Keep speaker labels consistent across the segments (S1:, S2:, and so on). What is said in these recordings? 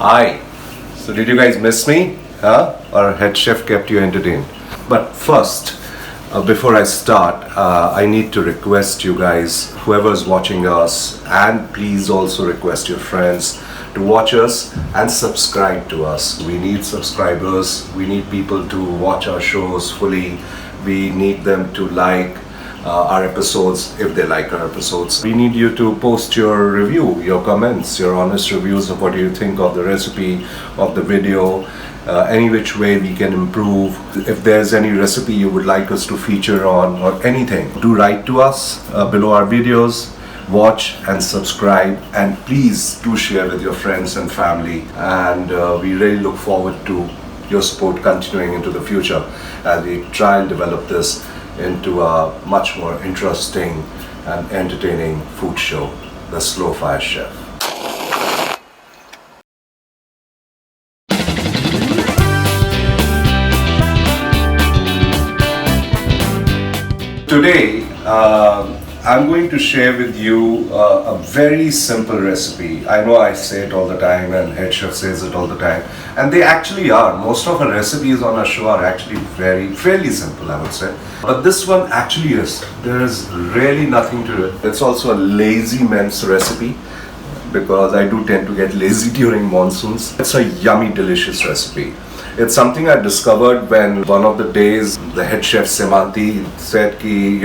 S1: Hi. So did you guys miss me? Huh? Our head chef kept you entertained. But first, before I start, I need to request you guys, whoever's watching us, and please also request your friends to watch us and subscribe to us. We need subscribers. We need people to watch our shows fully. We need them to like our episodes if they like our episodes. We need you to post your review, your comments, your honest reviews of what you think of the recipe, of the video, any which way we can improve. If there's any recipe you would like us to feature on or anything, do write to us below our videos. Watch and subscribe, and please do share with your friends and family, and we really look forward to your support continuing into the future as we try and develop this into a much more interesting and entertaining food show, The Slow Fire Chef. Today, I'm going to share with you a very simple recipe. I know I say it all the time and head chef says it all the time, and they actually are. Most of our recipes on our show are actually fairly simple, I would say. But this one actually is. There is really nothing to it. It's also a lazy man's recipe because I do tend to get lazy during monsoons. It's a yummy, delicious recipe. It's something I discovered when one of the days the head chef Semanti said ki,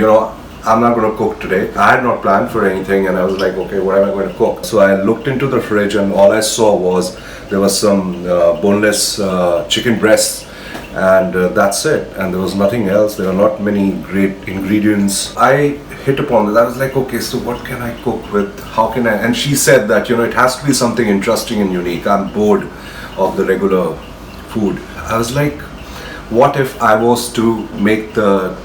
S1: I'm not going to cook today. I had not planned for anything and I was like, okay, what am I going to cook? So I looked into the fridge and all I saw was there was some boneless chicken breasts, and that's it. And there was nothing else. There were not many great ingredients. I hit upon this. I was like, okay, so what can I cook with? How can I? And she said that, it has to be something interesting and unique. I'm bored of the regular food. I was like, what if I was to make the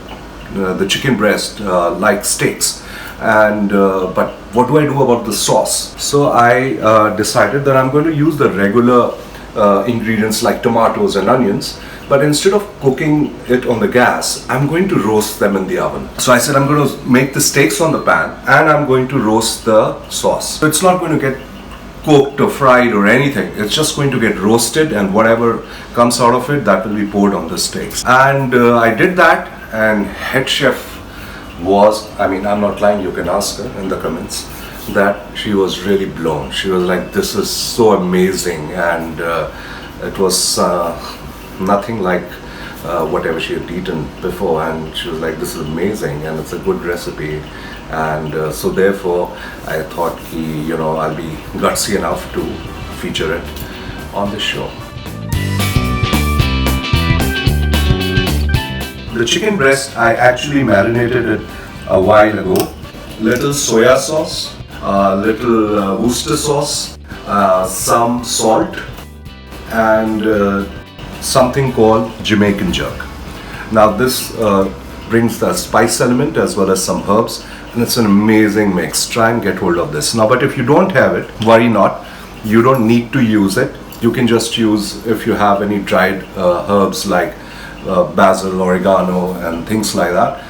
S1: chicken breast like steaks, and but what do I do about the sauce? So I decided that I'm going to use the regular ingredients like tomatoes and onions, but instead of cooking it on the gas, I'm going to roast them in the oven. So I said I'm going to make the steaks on the pan and I'm going to roast the sauce. So it's not going to get cooked or fried or anything. It's just going to get roasted, and whatever comes out of it, that will be poured on the steaks. And I did that, and head chef was, I'm not lying, you can ask her in the comments, that she was really blown. She was like, this is so amazing, and it was nothing like whatever she had eaten before, and she was like, this is amazing and it's a good recipe. And so therefore I thought I'll be gutsy enough to feature it on the show. The chicken breast, I actually marinated it a while ago. Little soya sauce, little Worcester sauce, some salt, and something called Jamaican jerk. Now this brings the spice element as well as some herbs, and it's an amazing mix. Try and get hold of this. Now, but if you don't have it, worry not. You don't need to use it. You can just use, if you have any dried herbs like basil, oregano, and things like that,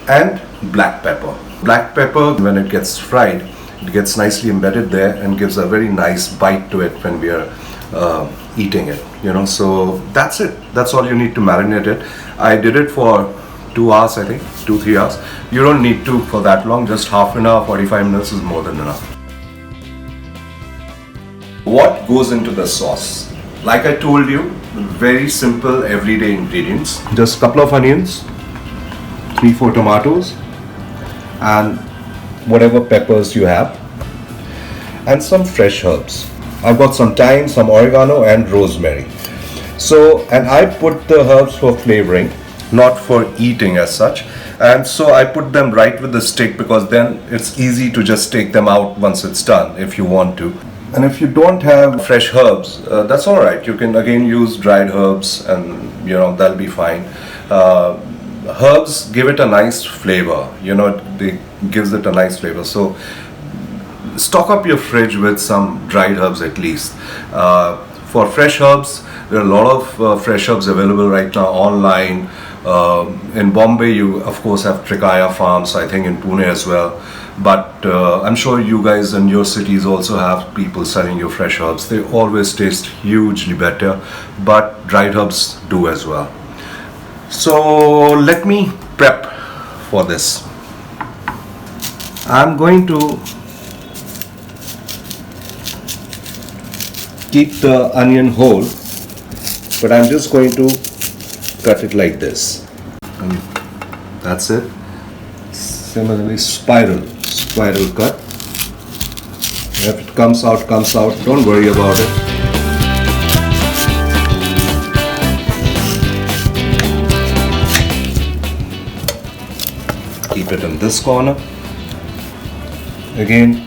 S1: and black pepper. Black pepper, when it gets fried, it gets nicely embedded there and gives a very nice bite to it when we are eating it. So that's it. That's all you need to marinate it. I did it for 2 hours, I think, 2-3 hours. You don't need to for that long, just half an hour, 45 minutes is more than enough. What goes into the sauce? Like I told you, very simple everyday ingredients. Just a couple of onions, 3-4 tomatoes, and whatever peppers you have, and some fresh herbs. I've got some thyme, some oregano, and rosemary. So, and I put the herbs for flavoring, not for eating as such, and so I put them right with the stick because then it's easy to just take them out once it's done if you want to. And if you don't have fresh herbs, that's all right. You can again use dried herbs, and that'll be fine. Herbs give it a nice flavor. They gives it a nice flavor. So stock up your fridge with some dried herbs at least. For fresh herbs, there are a lot of fresh herbs available right now online. In Bombay, you of course have Trikaya farms, I think in Pune as well. But I'm sure you guys in your cities also have people selling you fresh herbs. They always taste hugely better, but dried herbs do as well. So let me prep for this. I'm going to keep the onion whole, but I'm just going to cut it like this. And that's it. Similarly, spiral cut. If it comes out, don't worry about it. Keep it in this corner. Again,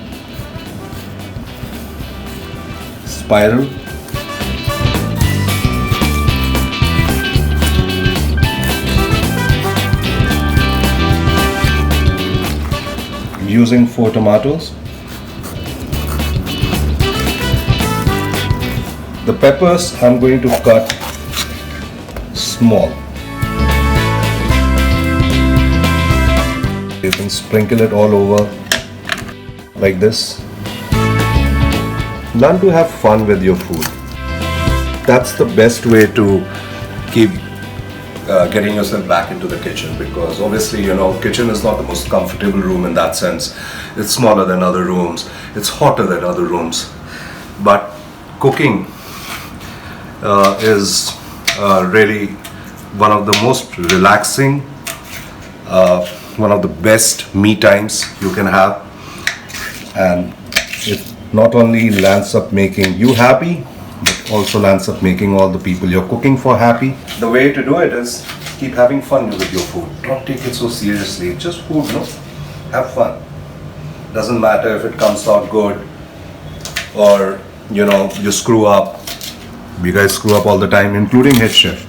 S1: spiral. Using 4 tomatoes. The peppers I'm going to cut small. You can sprinkle it all over like this. Learn to have fun with your food. That's the best way to keep getting yourself back into the kitchen, because obviously, kitchen is not the most comfortable room in that sense. It's smaller than other rooms, it's hotter than other rooms, but cooking is really one of the most relaxing, one of the best me times you can have, and it not only lands up making you happy, but also lands up making all the people you're cooking for happy. The way to do it is keep having fun with your food. Don't take it so seriously. It's just food, no? Have fun. Doesn't matter if it comes out good or you screw up. You guys screw up all the time, including head chef.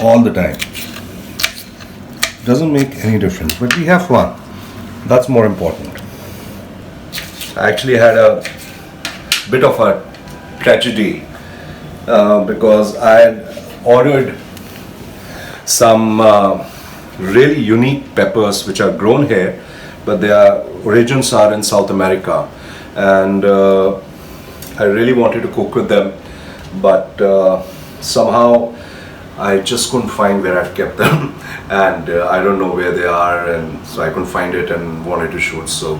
S1: All the time. Doesn't make any difference, but we have fun. That's more important. I actually had a bit of a tragedy because I had ordered some really unique peppers which are grown here, but their origins are in South America, and I really wanted to cook with them, but somehow I just couldn't find where I've kept them and I don't know where they are, and so I couldn't find it and wanted to shoot. So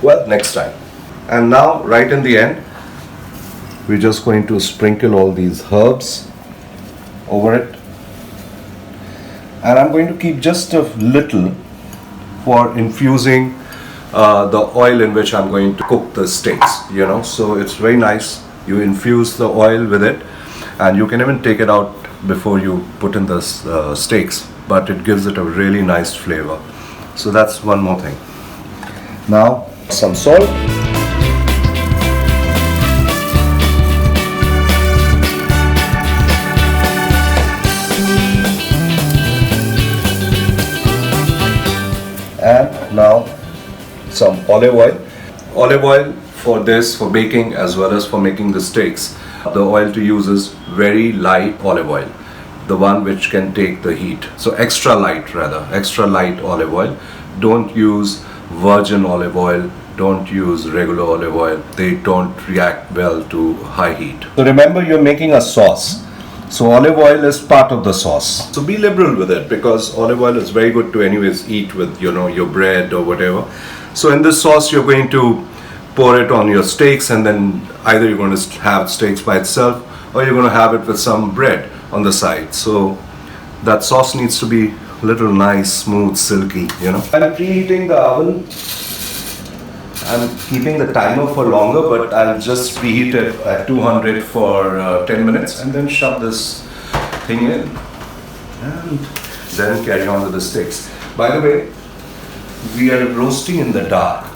S1: well, next time. And now right in the end, we're just going to sprinkle all these herbs over it, and I'm going to keep just a little for infusing the oil in which I'm going to cook the steaks, so it's very nice. You infuse the oil with it, and you can even take it out before you put in the steaks, but it gives it a really nice flavor. So that's one more thing. Now some salt. And now some olive oil. Olive oil for baking as well as for making the steaks. The oil to use is very light olive oil, the one which can take the heat. So extra light olive oil. Don't use virgin olive oil, don't use regular olive oil. They don't react well to high heat. So remember, you're making a sauce. So olive oil is part of the sauce. So be liberal with it, because olive oil is very good to anyways eat with your bread or whatever. So in this sauce you're going to pour it on your steaks, and then either you're going to have steaks by itself or you're going to have it with some bread on the side. So that sauce needs to be a little nice, smooth, silky, I'm preheating the oven. I'm keeping the timer for longer, but I'll just preheat it at 200 for 10 minutes and then shove this thing in and then carry on with the steaks. By the way, we are roasting in the dark.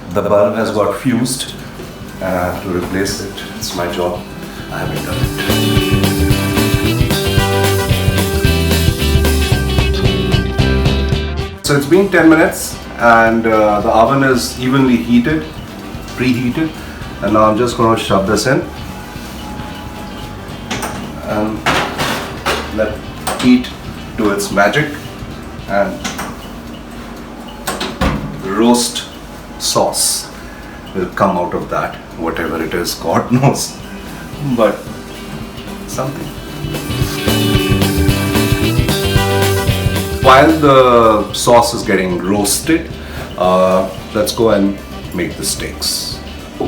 S1: The bulb has got fused and I have to replace it. It's my job. I haven't done it. So it's been 10 minutes and the oven is evenly preheated, and now I'm just going to shove this in and let heat do its magic and roast sauce will come out of that, whatever it is, God knows, but something. While the sauce is getting roasted, let's go and make the steaks.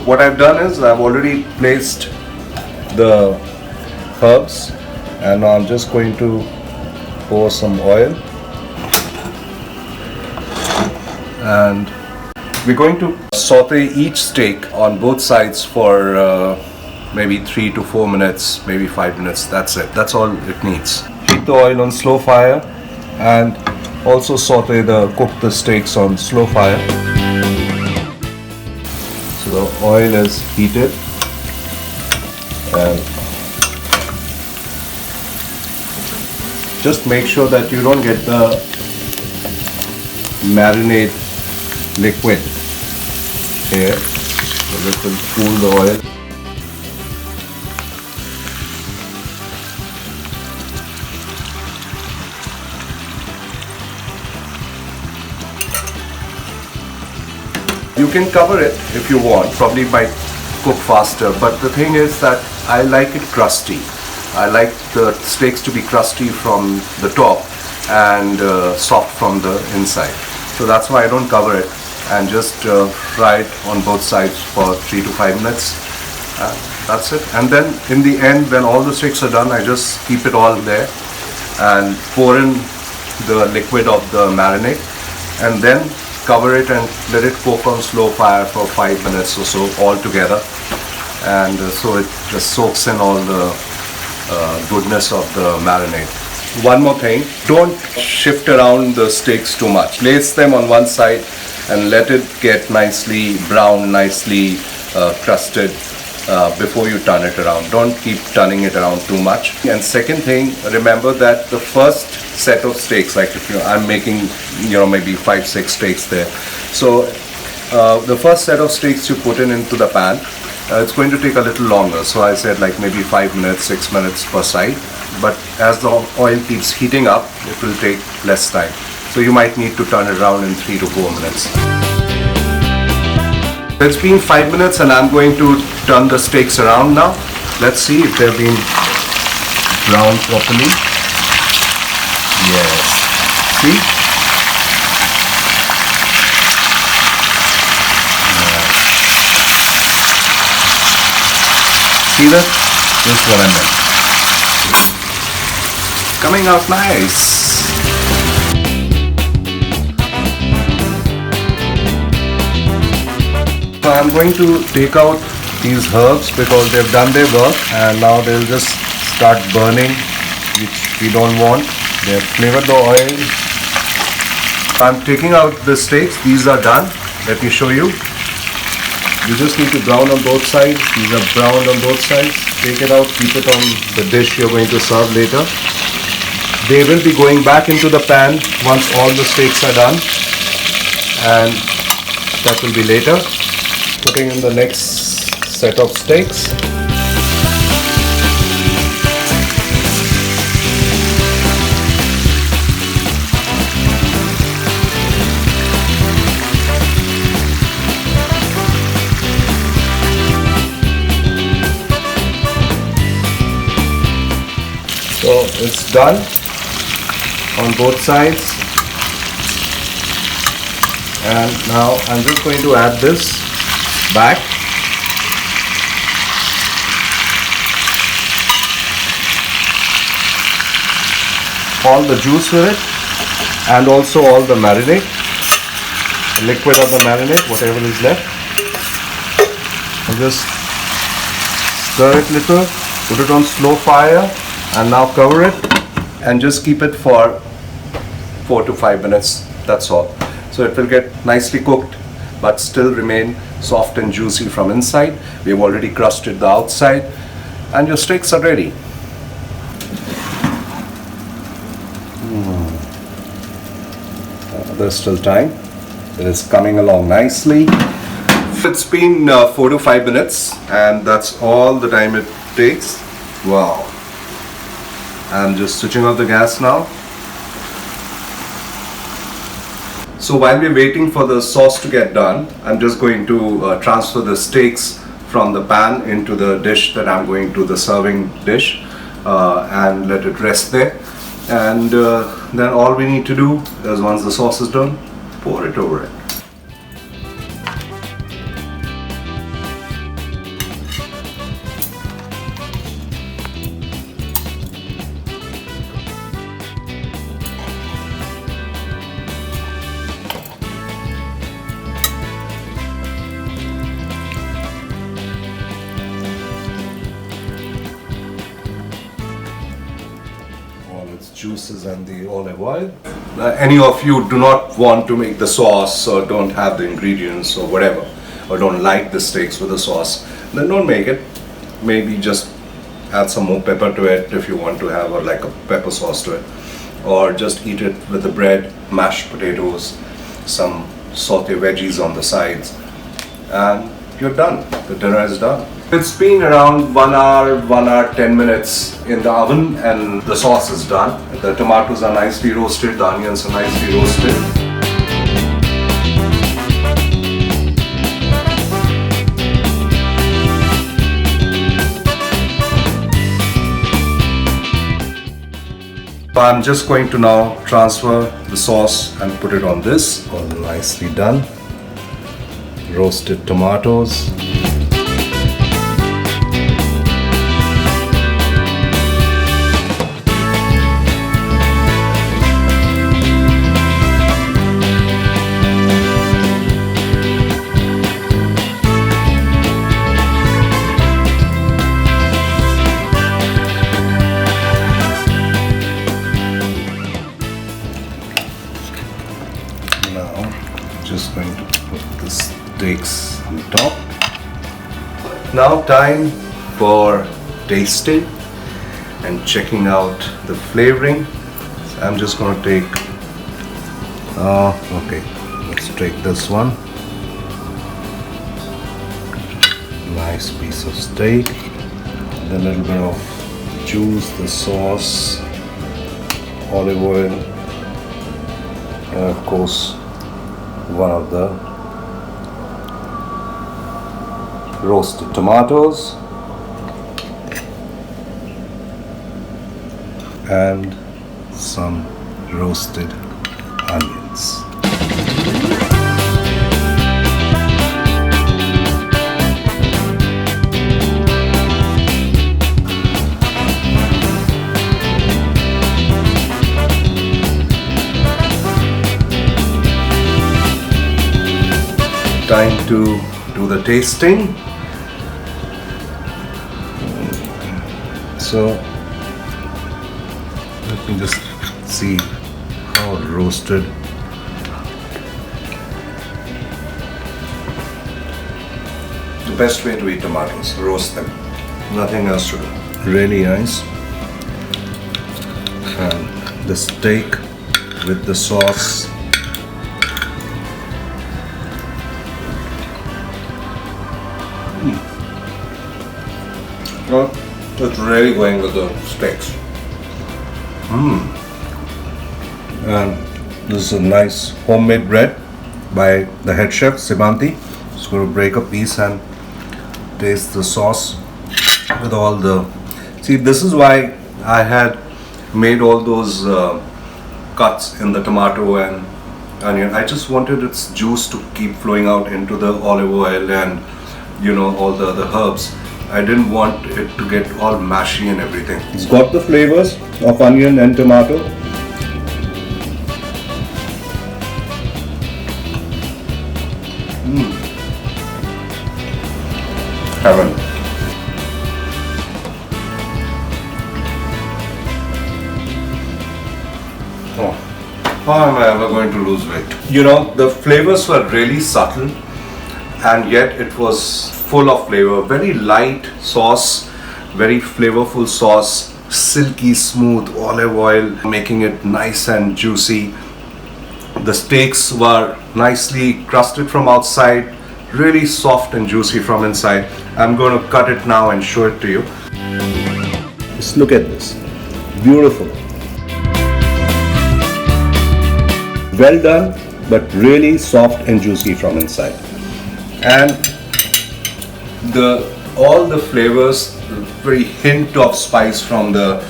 S1: What I've done is I've already placed the herbs, and I'm just going to pour some oil, and we're going to saute each steak on both sides for maybe 3 to 4 minutes, maybe 5 minutes. That's it. That's all it needs. Heat the oil on slow fire and also cook the steaks on slow fire. So the oil is heated, and just make sure that you don't get the marinade liquid here, so this will cool the oil. You can cover it if you want, probably might cook faster, but the thing is that I like it crusty. I like the steaks to be crusty from the top and soft from the inside. So that's why I don't cover it, and just fry it on both sides for 3 to 5 minutes. That's it. And then in the end, when all the steaks are done, I just keep it all there and pour in the liquid of the marinade, and then cover it and let it cook on slow fire for 5 minutes or so all together, and so it just soaks in all the goodness of the marinade. One more thing, don't shift around the steaks too much. Place them on one side and let it get nicely brown, nicely crusted before you turn it around. Don't keep turning it around too much. And second thing, remember that the first set of steaks, like if I'm making maybe 5-6 steaks there, so the first set of steaks you put into the pan, it's going to take a little longer. So I said like maybe 5 minutes, 6 minutes per side, but as the oil keeps heating up, it will take less time. So you might need to turn it around in 3 to 4 minutes. It's been 5 minutes and I'm going to turn the steaks around now. Let's see if they've been browned properly. Yes. See? See that? This is what I meant. Coming out nice. So I'm going to take out these herbs because they've done their work and now they'll just start burning, which we don't want. They've flavored the oil. So I'm taking out the steaks. These are done. Let me show you. You just need to brown on both sides. These are browned on both sides. Take it out, keep it on the dish you're going to serve later. They will be going back into the pan once all the steaks are done, and that will be later. Putting in the next set of steaks. So it's done on both sides, and now I'm just going to add this back. All the juice with it, and also all the marinade, the liquid of the marinade, whatever is left. And just stir it little, put it on slow fire, and now cover it and just keep it for 4 to 5 minutes. That's all. So it will get nicely cooked but still remain soft and juicy from inside. We've already crusted the outside, and your steaks are ready. There's still time. It is coming along nicely. It's been 4 to 5 minutes, and that's all the time it takes. Wow. I'm just switching off the gas now. So while we're waiting for the sauce to get done, I'm just going to transfer the steaks from the pan into the dish that I'm going to, the serving dish, and let it rest there. And then all we need to do is, once the sauce is done, pour it over it. Juices and the olive oil. Any of you do not want to make the sauce or don't have the ingredients or whatever, or don't like the steaks with the sauce, then don't make it. Maybe just add some more pepper to it if you want to have like a pepper sauce to it, or just eat it with the bread, mashed potatoes, some sauté veggies on the sides, and you're done. The dinner is done. It's been around 1 hour 10 minutes in the oven, and the sauce is done. The tomatoes are nicely roasted, the onions are nicely roasted. I'm just going to now transfer the sauce and put it on this. All nicely done. Roasted tomatoes. Just going to put the steaks on top. Now time for tasting and checking out the flavoring. So I'm just going to take okay, let's take this one. Nice piece of steak, and a little bit of juice, the sauce, olive oil, and of course one of the roasted tomatoes and some roasted onions. Time to do the tasting. So let me just see how roasted. The best way to eat tomatoes, roast them. Nothing else to do. Really nice. And the steak with the sauce. Well, it's really going with the steaks. And this is a nice homemade bread by the head chef, Simanti. Just going to break a piece and taste the sauce with all the... See, this is why I had made all those cuts in the tomato and onion. I just wanted its juice to keep flowing out into the olive oil and, you know, all the other herbs. I didn't want it to get all mashy and everything. It's got the flavors of onion and tomato. Heaven. Oh, how am I ever going to lose weight? You know, the flavors were really subtle, and yet it was full of flavor. Very light sauce, very flavorful sauce, silky smooth olive oil, making it nice and juicy. The steaks were nicely crusted from outside, really soft and juicy from inside. I'm going to cut it now and show it to you. Just look at this. Beautiful. Well done. but really soft and juicy from inside. And all the flavors, the very hint of spice from the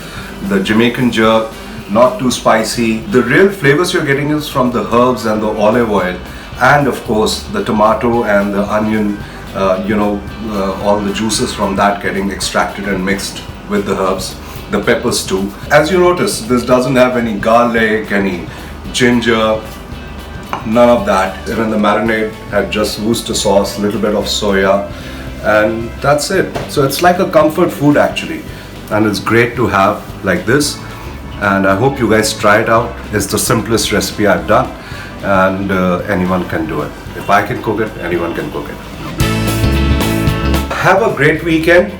S1: Jamaican jerk, not too spicy. The real flavors you're getting is from the herbs and the olive oil, and of course the tomato and the onion, all the juices from that getting extracted and mixed with the herbs, the peppers too. As you notice, this doesn't have any garlic, any ginger, none of that. Even the marinade had just Worcester sauce, a little bit of soya, and that's it. So it's like a comfort food actually, and it's great to have like this. And I hope you guys try it out. It's the simplest recipe I've done, and anyone can do it. If I can cook it, anyone can cook it. Have a great weekend.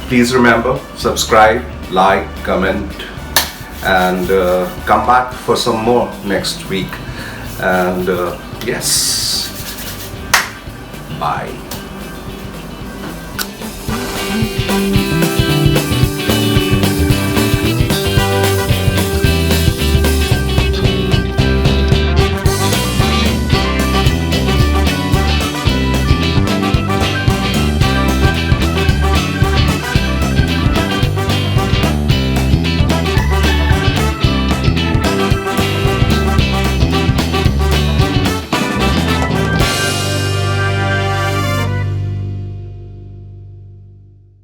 S1: Please remember, subscribe, like, comment, and come back for some more next week. And yes, bye.